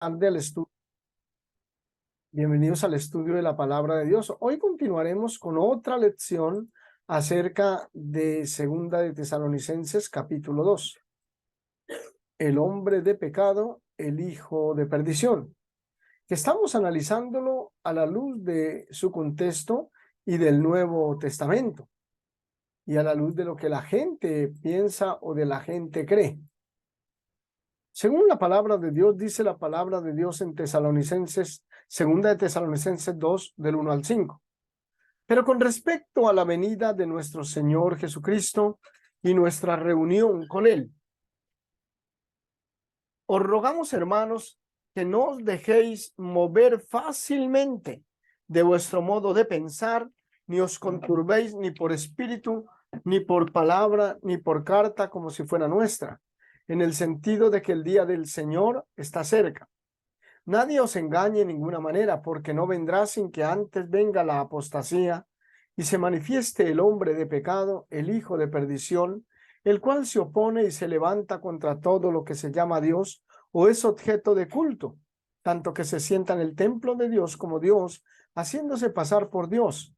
tarde al estudio. Bienvenidos al estudio de la palabra de Dios. Hoy continuaremos con otra lección acerca de Segunda de Tesalonicenses, capítulo 2. El hombre de pecado, el hijo de perdición. Que estamos analizándolo a la luz de su contexto y del Nuevo Testamento, y a la luz de lo que la gente piensa o de la gente cree. Según la palabra de Dios, dice la palabra de Dios en Tesalonicenses, segunda de Tesalonicenses 2, del 1 al 5. Pero con respecto a la venida de nuestro Señor Jesucristo y nuestra reunión con Él, os rogamos, hermanos, que no os dejéis mover fácilmente de vuestro modo de pensar, ni os conturbéis ni por espíritu, ni por palabra, ni por carta, como si fuera nuestra, en el sentido de que el día del Señor está cerca. Nadie os engañe en ninguna manera, porque no vendrá sin que antes venga la apostasía y se manifieste el hombre de pecado, el hijo de perdición, el cual se opone y se levanta contra todo lo que se llama Dios o es objeto de culto, tanto que se sienta en el templo de Dios como Dios, haciéndose pasar por Dios.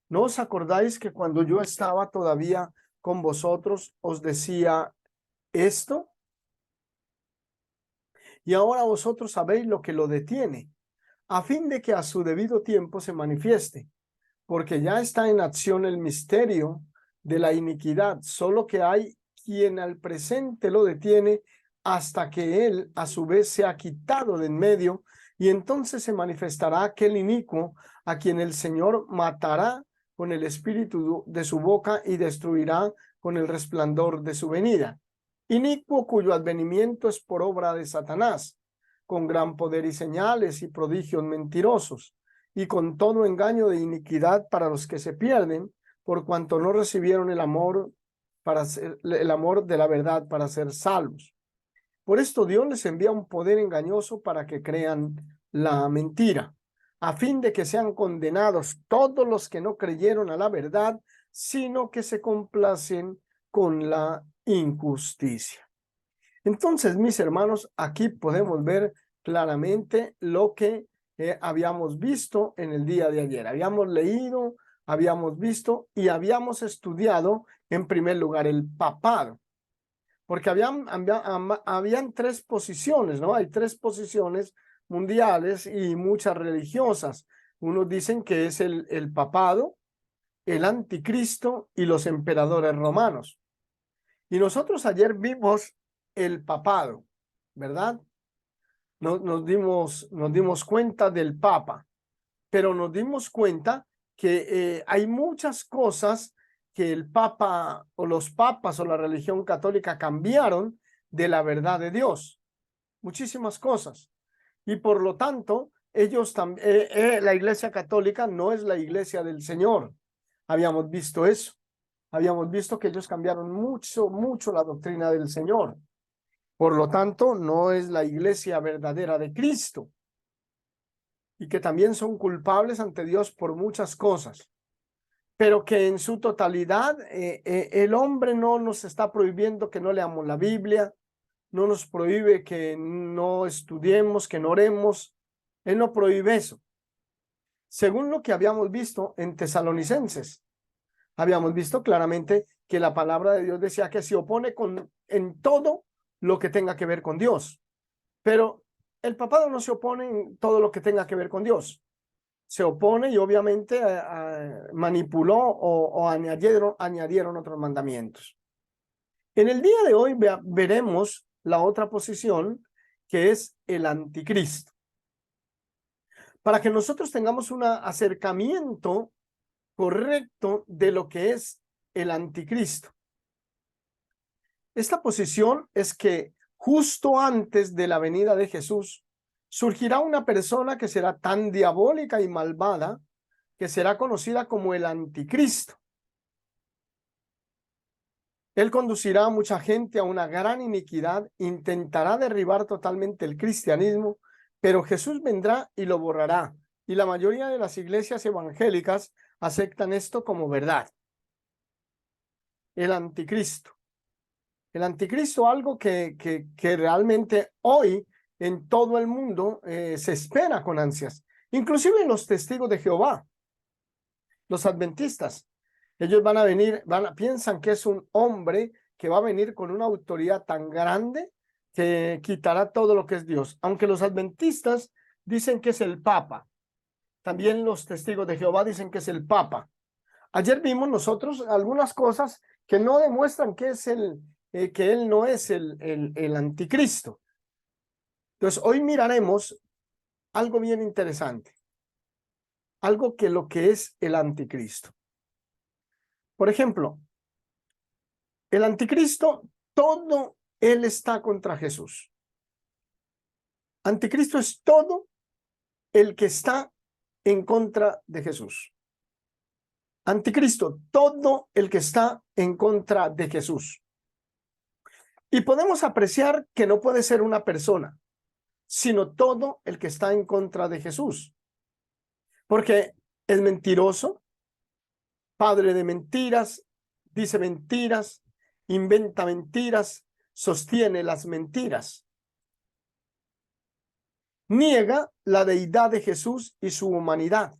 ¿No os acordáis que cuando yo estaba todavía con vosotros os decía esto? Y ahora vosotros sabéis lo que lo detiene, a fin de que a su debido tiempo se manifieste, porque ya está en acción el misterio de la iniquidad, solo que hay quien al presente lo detiene hasta que él a su vez se ha quitado de en medio, y entonces se manifestará aquel inicuo a quien el Señor matará con el espíritu de su boca y destruirá con el resplandor de su venida. Inicuo cuyo advenimiento es por obra de Satanás, con gran poder y señales y prodigios mentirosos, y con todo engaño de iniquidad para los que se pierden, por cuanto no recibieron el amor de la verdad para ser salvos. Por esto Dios les envía un poder engañoso para que crean la mentira, a fin de que sean condenados todos los que no creyeron a la verdad, sino que se complacen con la injusticia. Entonces, mis hermanos, aquí podemos ver claramente lo que habíamos visto en el día de ayer. Habíamos leído, habíamos visto y habíamos estudiado en primer lugar el papado, porque habían tres posiciones, ¿no? Hay tres posiciones mundiales y muchas religiosas. Unos dicen que es el papado, el anticristo y los emperadores romanos. Y nosotros ayer vimos el papado, ¿verdad? Nos dimos cuenta del papa, pero nos dimos cuenta que hay muchas cosas que el papa o los papas o la religión católica cambiaron de la verdad de Dios. Muchísimas cosas. Y por lo tanto, ellos también, la Iglesia Católica no es la Iglesia del Señor. Habíamos visto eso. Habíamos visto que ellos cambiaron mucho la doctrina del Señor. Por lo tanto, no es la iglesia verdadera de Cristo. Y que también son culpables ante Dios por muchas cosas. Pero que en su totalidad el hombre no nos está prohibiendo que no leamos la Biblia, no nos prohíbe que no estudiemos, que no oremos. Él no prohíbe eso. Según lo que habíamos visto en Tesalonicenses, habíamos visto claramente que la palabra de Dios decía que se opone en todo lo que tenga que ver con Dios. Pero el papado no se opone en todo lo que tenga que ver con Dios. Se opone y obviamente manipuló o añadieron otros mandamientos. En el día de hoy veremos la otra posición, que es el anticristo. Para que nosotros tengamos un acercamiento correcto de lo que es el anticristo. Esta posición es que justo antes de la venida de Jesús surgirá una persona que será tan diabólica y malvada que será conocida como el anticristo. Él conducirá a mucha gente a una gran iniquidad, intentará derribar totalmente el cristianismo, pero Jesús vendrá y lo borrará. Y la mayoría de las iglesias evangélicas aceptan esto como verdad. El anticristo. El anticristo, algo que realmente hoy en todo el mundo se espera con ansias. Inclusive los testigos de Jehová, los adventistas, ellos van a venir, piensan que es un hombre que va a venir con una autoridad tan grande que quitará todo lo que es Dios. Aunque los adventistas dicen que es el Papa, también los testigos de Jehová dicen que es el Papa. Ayer vimos nosotros algunas cosas que no demuestran que es que él no es el anticristo. Entonces, hoy miraremos algo bien interesante, algo que lo que es el anticristo. Por ejemplo, el anticristo, todo él está contra Jesús. Anticristo es todo el que está en contra de Jesús. Anticristo, todo el que está en contra de Jesús. Y podemos apreciar que no puede ser una persona, sino todo el que está en contra de Jesús. Porque es mentiroso, padre de mentiras, dice mentiras, inventa mentiras, sostiene las mentiras. Niega la deidad de Jesús y su humanidad.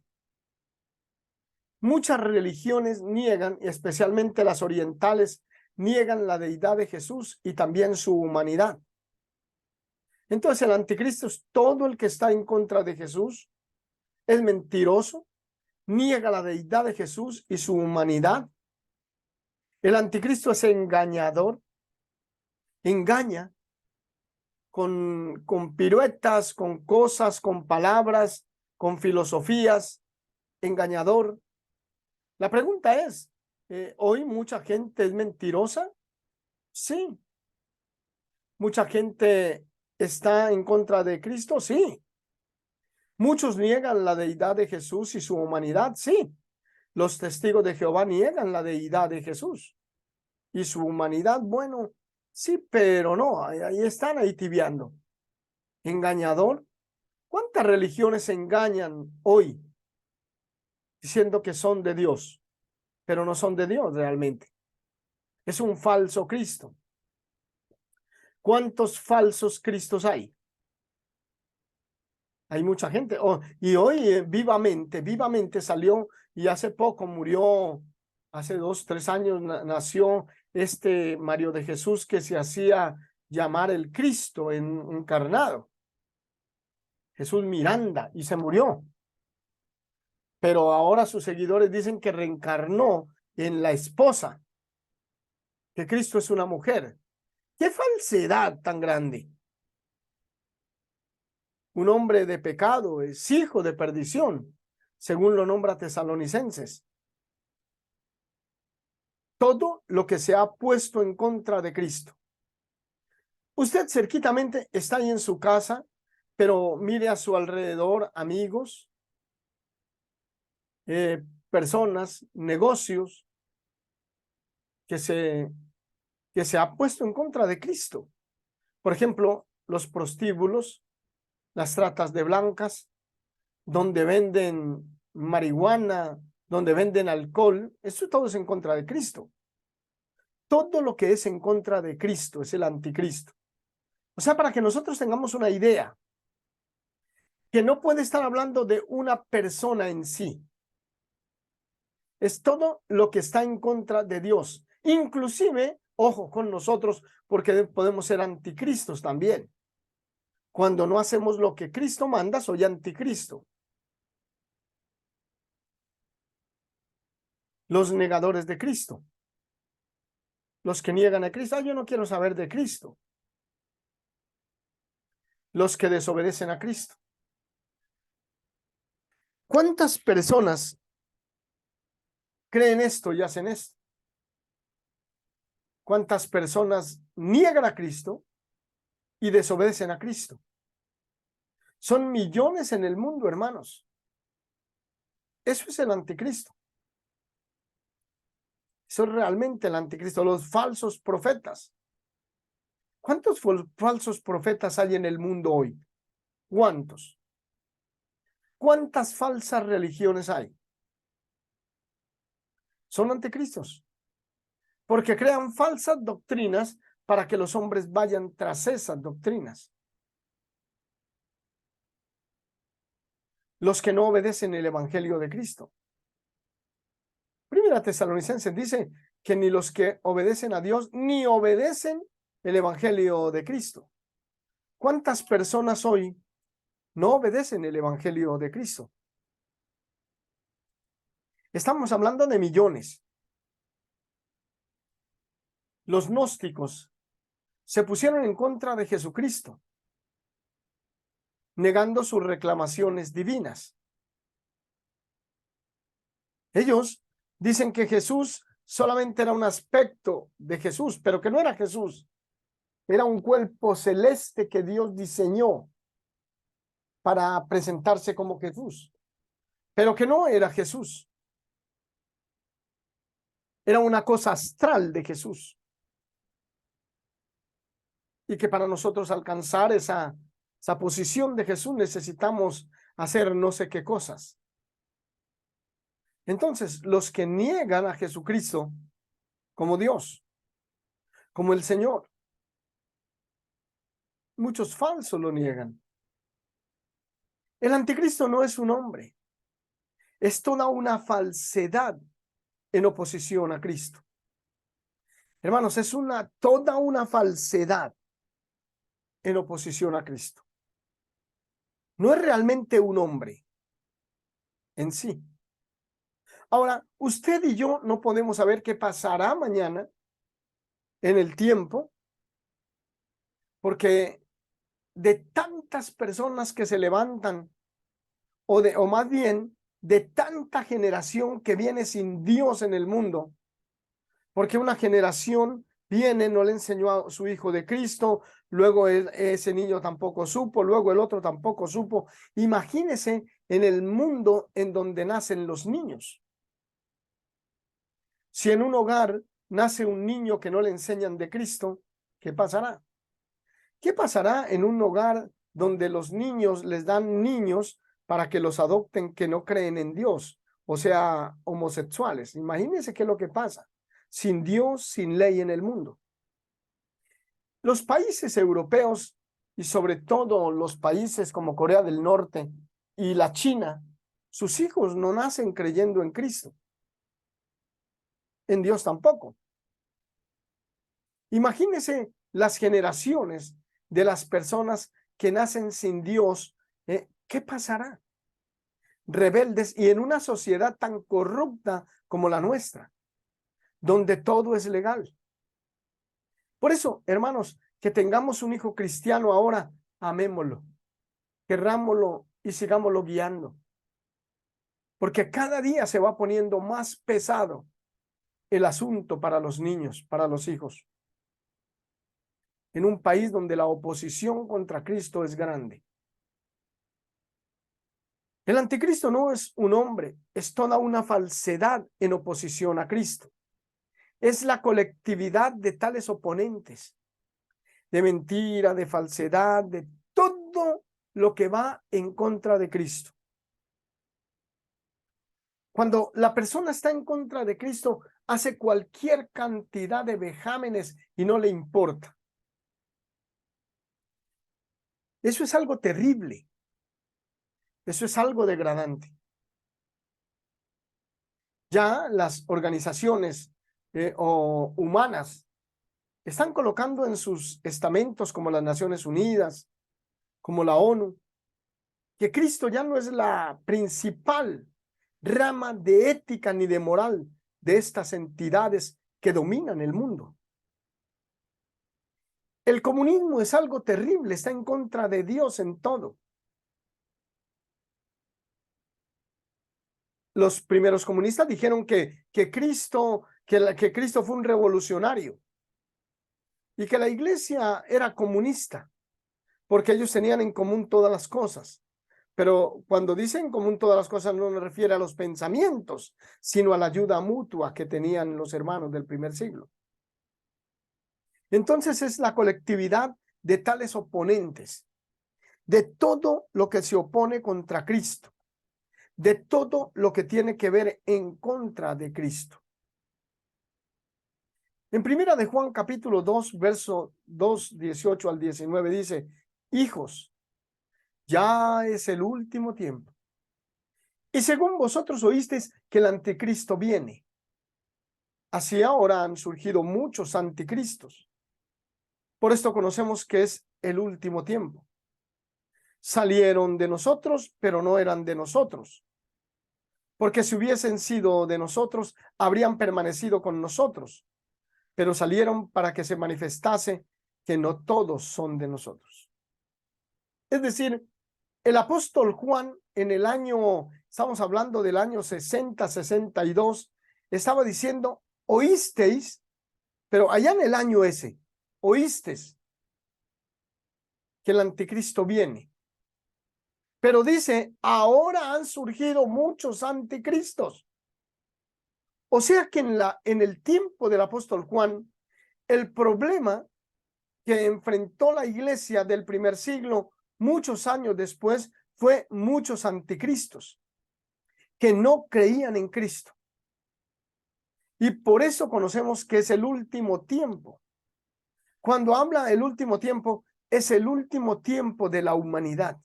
Muchas religiones niegan, especialmente las orientales, niegan la deidad de Jesús y también su humanidad. Entonces el anticristo es todo el que está en contra de Jesús, es mentiroso, niega la deidad de Jesús y su humanidad. El anticristo es engañador, engaña con piruetas, con cosas, con palabras, con filosofías, engañador. La pregunta es, ¿hoy mucha gente es mentirosa? Sí. ¿Mucha gente está en contra de Cristo? Sí. ¿Muchos niegan la deidad de Jesús y su humanidad? Sí. Los testigos de Jehová niegan la deidad de Jesús y su humanidad. Bueno, sí, pero no, ahí están, ahí tibiando. Engañador. ¿Cuántas religiones engañan hoy diciendo que son de Dios, pero no son de Dios realmente? Es un falso Cristo. ¿Cuántos falsos Cristos hay? Hay mucha gente. Y hoy vivamente salió, y hace poco murió, hace 2, 3 años nació este Mario de Jesús que se hacía llamar el Cristo encarnado. Jesús Miranda, y se murió. Pero ahora sus seguidores dicen que reencarnó en la esposa, que Cristo es una mujer. ¡Qué falsedad tan grande! Un hombre de pecado es hijo de perdición, según lo nombra Tesalonicenses. Todo lo que se ha puesto en contra de Cristo. Usted cerquitamente está ahí en su casa, pero mire a su alrededor amigos, personas, negocios que se ha puesto en contra de Cristo. Por ejemplo, los prostíbulos, las tratas de blancas, donde venden marihuana, donde venden alcohol, eso todo es en contra de Cristo. Todo lo que es en contra de Cristo es el anticristo. O sea, para que nosotros tengamos una idea, que no puede estar hablando de una persona en sí. Es todo lo que está en contra de Dios. Inclusive, ojo con nosotros, porque podemos ser anticristos también. Cuando no hacemos lo que Cristo manda, soy anticristo. Los negadores de Cristo. Los que niegan a Cristo. Yo no quiero saber de Cristo. Los que desobedecen a Cristo. ¿Cuántas personas creen esto y hacen esto? ¿Cuántas personas niegan a Cristo y desobedecen a Cristo? Son millones en el mundo, hermanos. Eso es el anticristo. Eso es realmente el anticristo, los falsos profetas. ¿Cuántos falsos profetas hay en el mundo hoy? ¿Cuántos? ¿Cuántas falsas religiones hay? Son anticristos, porque crean falsas doctrinas para que los hombres vayan tras esas doctrinas. los que no obedecen el evangelio de Cristo. Primera Tesalonicenses dice que ni los que obedecen a Dios ni obedecen el evangelio de Cristo. ¿Cuántas personas hoy no obedecen el evangelio de Cristo? Estamos hablando de millones. Los gnósticos se pusieron en contra de Jesucristo, negando sus reclamaciones divinas. Ellos dicen que Jesús solamente era un aspecto de Jesús, pero que no era Jesús. Era un cuerpo celeste que Dios diseñó para presentarse como Jesús, pero que no era Jesús. Era una cosa astral de Jesús. Y que para nosotros alcanzar esa posición de Jesús necesitamos hacer no sé qué cosas. Entonces, los que niegan a Jesucristo como Dios, como el Señor, muchos falsos lo niegan. El anticristo no es un hombre, es toda una falsedad en oposición a Cristo. Hermanos, es toda una falsedad en oposición a Cristo. No es realmente un hombre en sí. Ahora, usted y yo no podemos saber qué pasará mañana en el tiempo, porque de tantas personas que se levantan, o más bien de tanta generación que viene sin Dios en el mundo, porque una generación viene, no le enseñó a su hijo de Cristo, luego ese niño tampoco supo, luego el otro tampoco supo. Imagínese en el mundo en donde nacen los niños. Si en un hogar nace un niño que no le enseñan de Cristo, ¿qué pasará? ¿Qué pasará en un hogar donde los niños les dan niños para que los adopten que no creen en Dios, o sea, homosexuales? Imagínense qué es lo que pasa. Sin Dios, sin ley en el mundo. Los países europeos y sobre todo los países como Corea del Norte y la China, sus hijos no nacen creyendo en Cristo. En Dios tampoco. Imagínense las generaciones de las personas que nacen sin Dios. ¿Qué pasará? Rebeldes y en una sociedad tan corrupta como la nuestra, donde todo es legal. Por eso, hermanos, que tengamos un hijo cristiano ahora, amémoslo, querrámoslo y sigámoslo guiando. Porque cada día se va poniendo más pesado el asunto para los niños, para los hijos. En un país donde la oposición contra Cristo es grande. El anticristo no es un hombre, es toda una falsedad en oposición a Cristo. Es la colectividad de tales oponentes, de mentira, de falsedad, de todo lo que va en contra de Cristo. Cuando la persona está en contra de Cristo, hace cualquier cantidad de vejámenes y no le importa. Eso es algo terrible. Eso es algo degradante. Ya las organizaciones humanas están colocando en sus estamentos como las Naciones Unidas, como la ONU, que Cristo ya no es la principal rama de ética ni de moral de estas entidades que dominan el mundo. El comunismo es algo terrible, está en contra de Dios en todo. Los primeros comunistas dijeron que Cristo fue un revolucionario y que la iglesia era comunista porque ellos tenían en común todas las cosas. Pero cuando dicen en común todas las cosas no se refiere a los pensamientos, sino a la ayuda mutua que tenían los hermanos del primer siglo. Entonces es la colectividad de tales oponentes, de todo lo que se opone contra Cristo, de todo lo que tiene que ver en contra de Cristo. En primera de Juan capítulo 2, verso 2, 18 al 19 dice: hijos, ya es el último tiempo. Y según vosotros oísteis que el anticristo viene, así ahora han surgido muchos anticristos. Por esto conocemos que es el último tiempo. Salieron de nosotros, pero no eran de nosotros. Porque si hubiesen sido de nosotros, habrían permanecido con nosotros. Pero salieron para que se manifestase que no todos son de nosotros. Es decir, el apóstol Juan en el año, estamos hablando del año 60, 62, estaba diciendo, oísteis, pero allá en el año ese, oísteis que el anticristo viene. Pero dice, ahora han surgido muchos anticristos. O sea que en el tiempo del apóstol Juan, el problema que enfrentó la iglesia del primer siglo, muchos años después, fue muchos anticristos que no creían en Cristo. Y por eso conocemos que es el último tiempo. Cuando habla del último tiempo, es el último tiempo de la humanidad.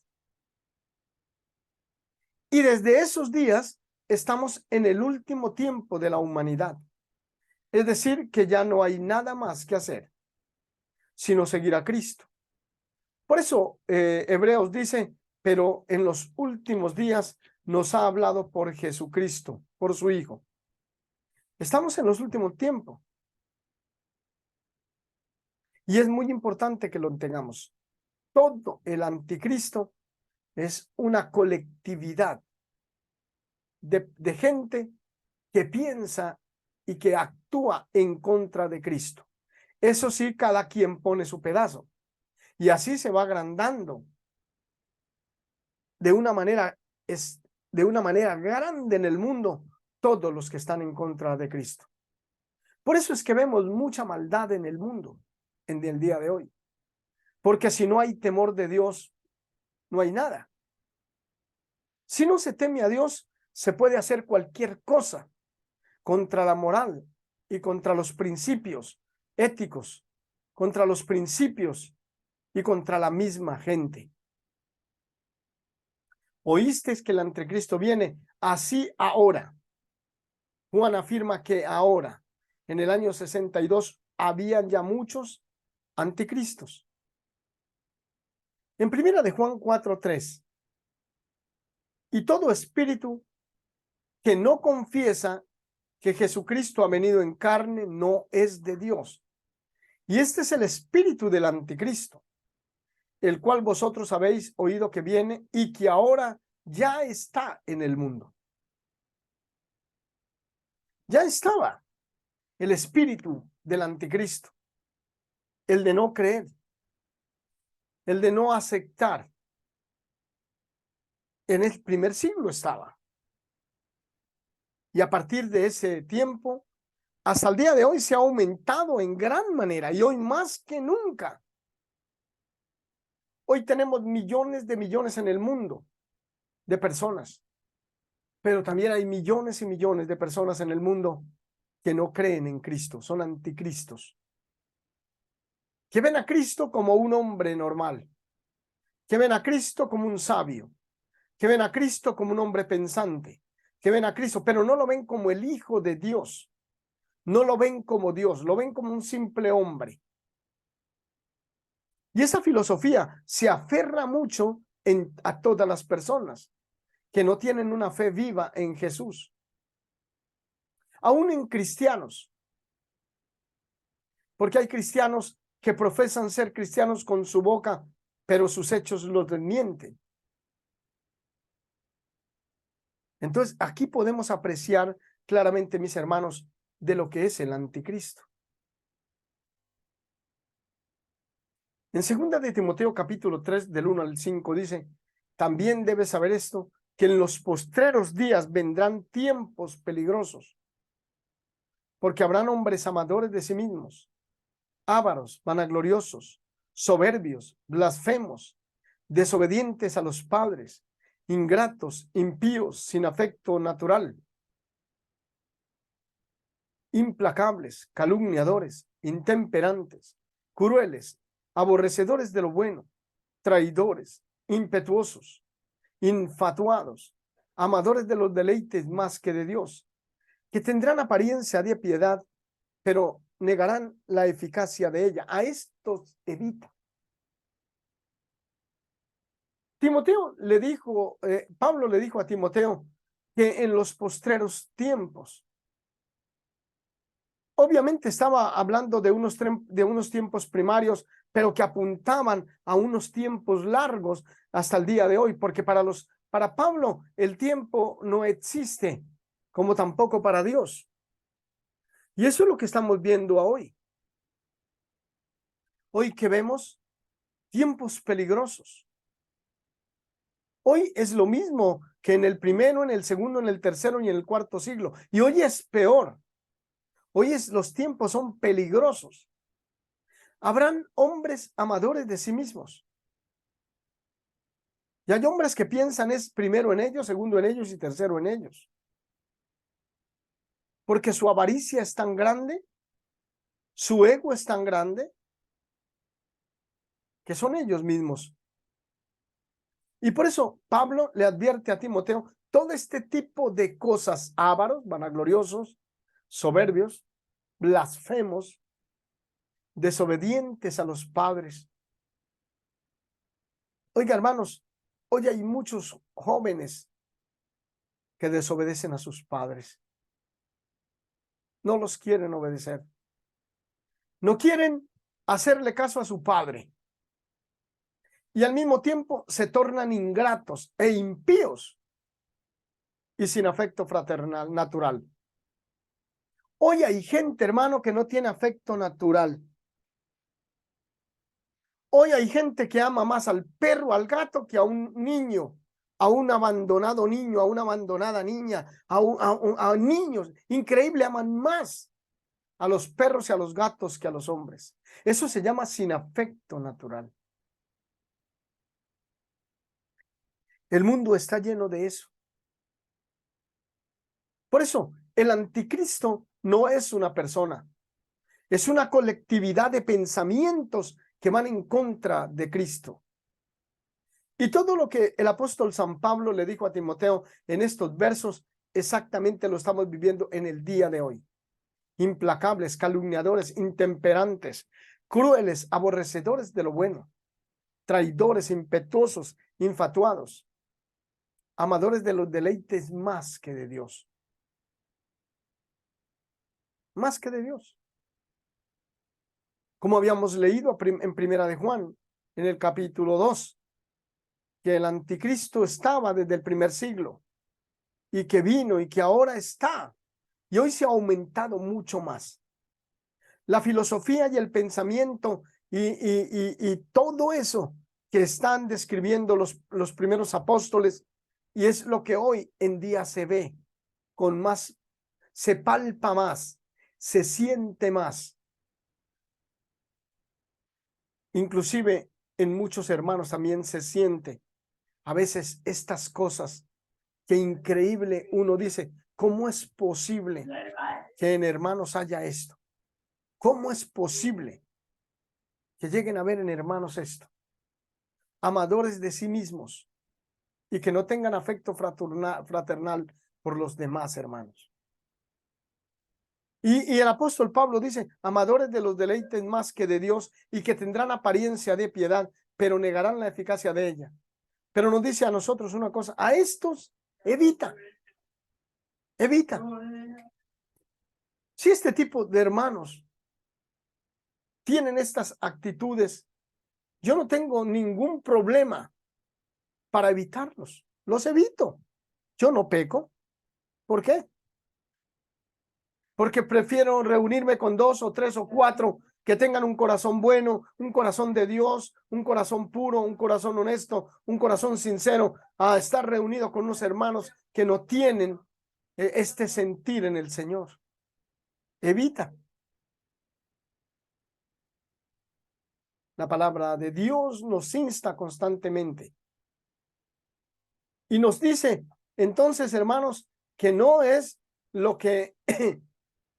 Y desde esos días estamos en el último tiempo de la humanidad. Es decir, que ya no hay nada más que hacer, sino seguir a Cristo. Por eso Hebreos dice, pero en los últimos días nos ha hablado por Jesucristo, por su Hijo. Estamos en los últimos tiempos. Y es muy importante que lo tengamos. Todo el anticristo es una colectividad de gente que piensa y que actúa en contra de Cristo. Eso sí, cada quien pone su pedazo. Y así se va agrandando de una manera grande en el mundo todos los que están en contra de Cristo. Por eso es que vemos mucha maldad en el mundo en el día de hoy. Porque si no hay temor de Dios, no hay nada. Si no se teme a Dios, se puede hacer cualquier cosa contra la moral y contra los principios éticos, contra los principios y contra la misma gente. Oísteis que el anticristo viene, así ahora. Juan afirma que ahora, en el año 62, habían ya muchos anticristos. En primera de Juan 4:3, y todo espíritu que no confiesa que Jesucristo ha venido en carne no es de Dios. Y este es el espíritu del anticristo, el cual vosotros habéis oído que viene y que ahora ya está en el mundo. Ya estaba el espíritu del anticristo, el de no creer, el de no aceptar. En el primer siglo estaba. Y a partir de ese tiempo, hasta el día de hoy se ha aumentado en gran manera y hoy más que nunca. Hoy tenemos millones de millones en el mundo de personas, pero también hay millones y millones de personas en el mundo que no creen en Cristo, son anticristos, que ven a Cristo como un hombre normal, que ven a Cristo como un sabio, que ven a Cristo como un hombre pensante, que ven a Cristo, pero no lo ven como el Hijo de Dios, no lo ven como Dios, lo ven como un simple hombre. Y esa filosofía se aferra mucho a todas las personas que no tienen una fe viva en Jesús. Aún en cristianos, porque hay cristianos que profesan ser cristianos con su boca, pero sus hechos los desmienten. Entonces, aquí podemos apreciar claramente, mis hermanos, de lo que es el anticristo. En 2 de Timoteo capítulo 3, del 1 al 5, dice, también debes saber esto, que en los postreros días vendrán tiempos peligrosos, porque habrán hombres amadores de sí mismos, ávaros, vanagloriosos, soberbios, blasfemos, desobedientes a los padres, ingratos, impíos, sin afecto natural, implacables, calumniadores, intemperantes, crueles, aborrecedores de lo bueno, traidores, impetuosos, infatuados, amadores de los deleites más que de Dios, que tendrán apariencia de piedad, pero negarán la eficacia de ella. A estos evita. Timoteo le dijo, Pablo le dijo a Timoteo que en los postreros tiempos, obviamente estaba hablando de unos tiempos primarios, pero que apuntaban a unos tiempos largos hasta el día de hoy, porque para Pablo el tiempo no existe, como tampoco para Dios. Y eso es lo que estamos viendo hoy. Hoy que vemos tiempos peligrosos. Hoy es lo mismo que en el primero, en el segundo, en el tercero y en el cuarto siglo. Y hoy es peor. Hoy los tiempos son peligrosos. Habrán hombres amadores de sí mismos. Y hay hombres que piensan es primero en ellos, segundo en ellos y tercero en ellos. Porque su avaricia es tan grande, su ego es tan grande, que son ellos mismos. Y por eso Pablo le advierte a Timoteo todo este tipo de cosas: ávaros, vanagloriosos, soberbios, blasfemos, desobedientes a los padres. Oiga, hermanos, hoy hay muchos jóvenes que desobedecen a sus padres. No los quieren obedecer. No quieren hacerle caso a su padre. Y al mismo tiempo se tornan ingratos e impíos y sin afecto fraternal, natural. Hoy hay gente, hermano, que no tiene afecto natural. Hoy hay gente que ama más al perro, al gato, que a un niño, a un abandonado niño, a una abandonada niña, a niños. Increíble, aman más a los perros y a los gatos que a los hombres. Eso se llama sin afecto natural. El mundo está lleno de eso. Por eso, el anticristo no es una persona, es una colectividad de pensamientos que van en contra de Cristo. Y todo lo que el apóstol San Pablo le dijo a Timoteo en estos versos, exactamente lo estamos viviendo en el día de hoy. Implacables, calumniadores, intemperantes, crueles, aborrecedores de lo bueno, traidores, impetuosos, infatuados, amadores de los deleites más que de Dios. Más que de Dios. Como habíamos leído en Primera de Juan, en el capítulo 2, que el anticristo estaba desde el primer siglo y que vino y que ahora está. Y hoy se ha aumentado mucho más. La filosofía y el pensamiento y todo eso que están describiendo los primeros apóstoles, y es lo que hoy en día se ve con más, se palpa más, se siente más. Inclusive en muchos hermanos también se siente a veces estas cosas que increíble uno dice, ¿cómo es posible que en hermanos haya esto? ¿Cómo es posible que lleguen a ver en hermanos esto? Amadores de sí mismos y que no tengan afecto fraternal por los demás hermanos. Y el apóstol Pablo dice, amadores de los deleites más que de Dios y que tendrán apariencia de piedad, pero negarán la eficacia de ella. Pero nos dice a nosotros una cosa, a estos evita. Evita. Si este tipo de hermanos tienen estas actitudes, yo no tengo ningún problema para evitarlos. Los evito. Yo no peco. ¿Por qué? Porque prefiero reunirme con 2 o 3 o 4 que tengan un corazón bueno, un corazón de Dios, un corazón puro, un corazón honesto, un corazón sincero, a estar reunido con unos hermanos que no tienen este sentir en el Señor. Evita. La palabra de Dios nos insta constantemente y nos dice, entonces, hermanos, que no es lo que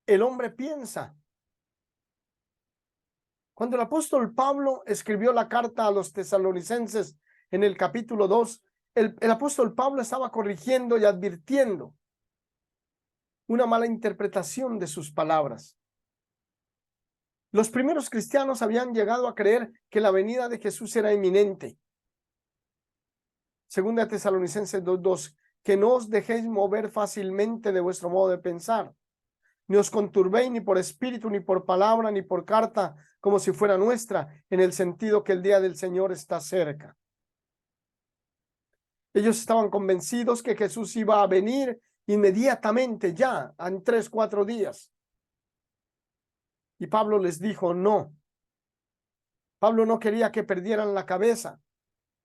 el hombre piensa. Cuando el apóstol Pablo escribió la carta a los tesalonicenses en el capítulo 2, el apóstol Pablo estaba corrigiendo y advirtiendo una mala interpretación de sus palabras. Los primeros cristianos habían llegado a creer que la venida de Jesús era inminente. Segunda de Tesalonicenses 2:2, que no os dejéis mover fácilmente de vuestro modo de pensar, ni os conturbéis ni por espíritu, ni por palabra, ni por carta, como si fuera nuestra, en el sentido que el día del Señor está cerca. Ellos estaban convencidos que Jesús iba a venir inmediatamente, ya, en 3, 4 días. Y Pablo les dijo, no. Pablo no quería que perdieran la cabeza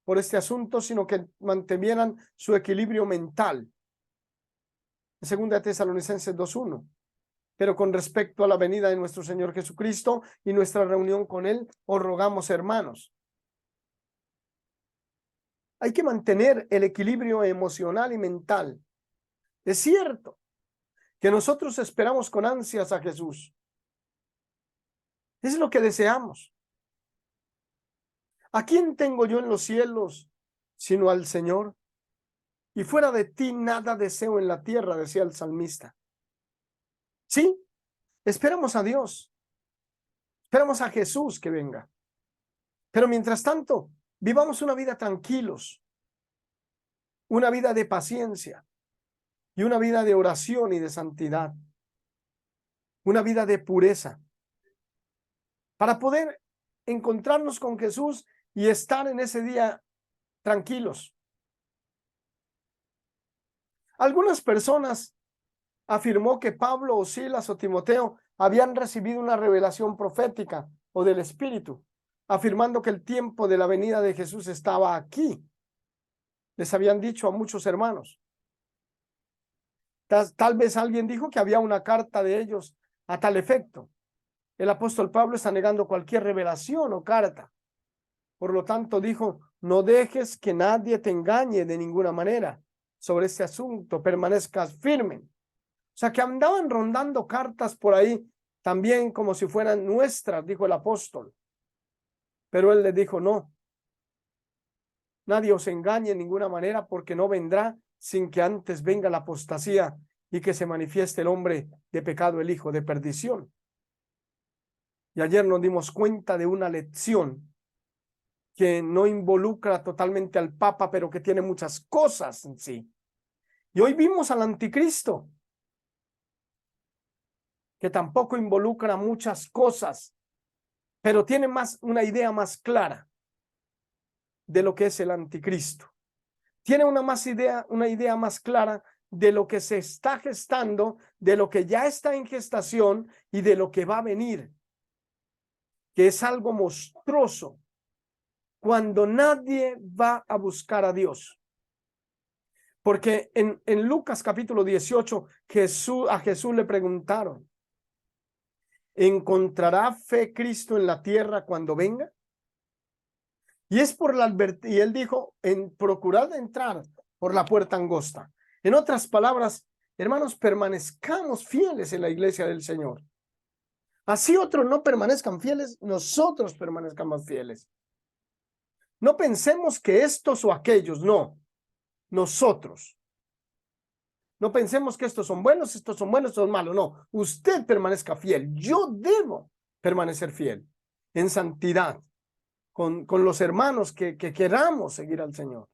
por este asunto, sino que mantuvieran su equilibrio mental. En 2 Tesalonicenses 2:1. Pero con respecto a la venida de nuestro Señor Jesucristo y nuestra reunión con Él, os rogamos, hermanos. Hay que mantener el equilibrio emocional y mental. Es cierto que nosotros esperamos con ansias a Jesús. Es lo que deseamos. ¿A quién tengo yo en los cielos sino al Señor? Y fuera de ti nada deseo en la tierra, decía el salmista. Sí, esperamos a Dios. Esperamos a Jesús que venga. Pero mientras tanto, vivamos una vida tranquilos, una vida de paciencia y una vida de oración y de santidad, una vida de pureza, para poder encontrarnos con Jesús y estar en ese día tranquilos. Algunas personas afirmó que Pablo o Silas o Timoteo habían recibido una revelación profética o del Espíritu, afirmando que el tiempo de la venida de Jesús estaba aquí. Les habían dicho a muchos hermanos. Tal vez alguien dijo que había una carta de ellos a tal efecto. El apóstol Pablo está negando cualquier revelación o carta. Por lo tanto, dijo, no dejes que nadie te engañe de ninguna manera sobre este asunto, permanezcas firme. O sea, que andaban rondando cartas por ahí también como si fueran nuestras, dijo el apóstol. Pero él les dijo, no, nadie os engañe de ninguna manera, porque no vendrá sin que antes venga la apostasía y que se manifieste el hombre de pecado, el hijo de perdición. Y ayer nos dimos cuenta de una lección que no involucra totalmente al Papa, pero que tiene muchas cosas en sí. Y hoy vimos al anticristo, que tampoco involucra muchas cosas, pero tiene una idea más clara de lo que es el anticristo. Tiene una idea más clara de lo que se está gestando, de lo que ya está en gestación y de lo que va a venir, que es algo monstruoso, cuando nadie va a buscar a Dios. Porque en Lucas capítulo 18, a Jesús le preguntaron, ¿encontrará fe Cristo en la tierra cuando venga? Y es por y él dijo, procurad entrar por la puerta angosta. En otras palabras, hermanos, permanezcamos fieles en la iglesia del Señor. Así otros no permanezcan fieles, nosotros permanezcamos fieles. No pensemos que estos o aquellos, no, nosotros. No pensemos que estos son buenos, estos son malos, no. Usted permanezca fiel, yo debo permanecer fiel en santidad, con los hermanos que queramos seguir al Señor.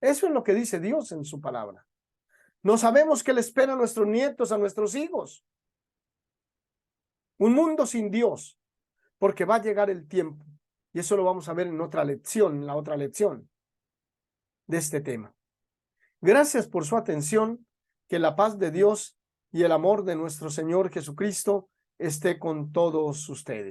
Eso es lo que dice Dios en su palabra. No sabemos qué le espera a nuestros nietos, a nuestros hijos. Un mundo sin Dios, porque va a llegar el tiempo. Y eso lo vamos a ver en otra lección, en la otra lección de este tema. Gracias por su atención. Que la paz de Dios y el amor de nuestro Señor Jesucristo esté con todos ustedes.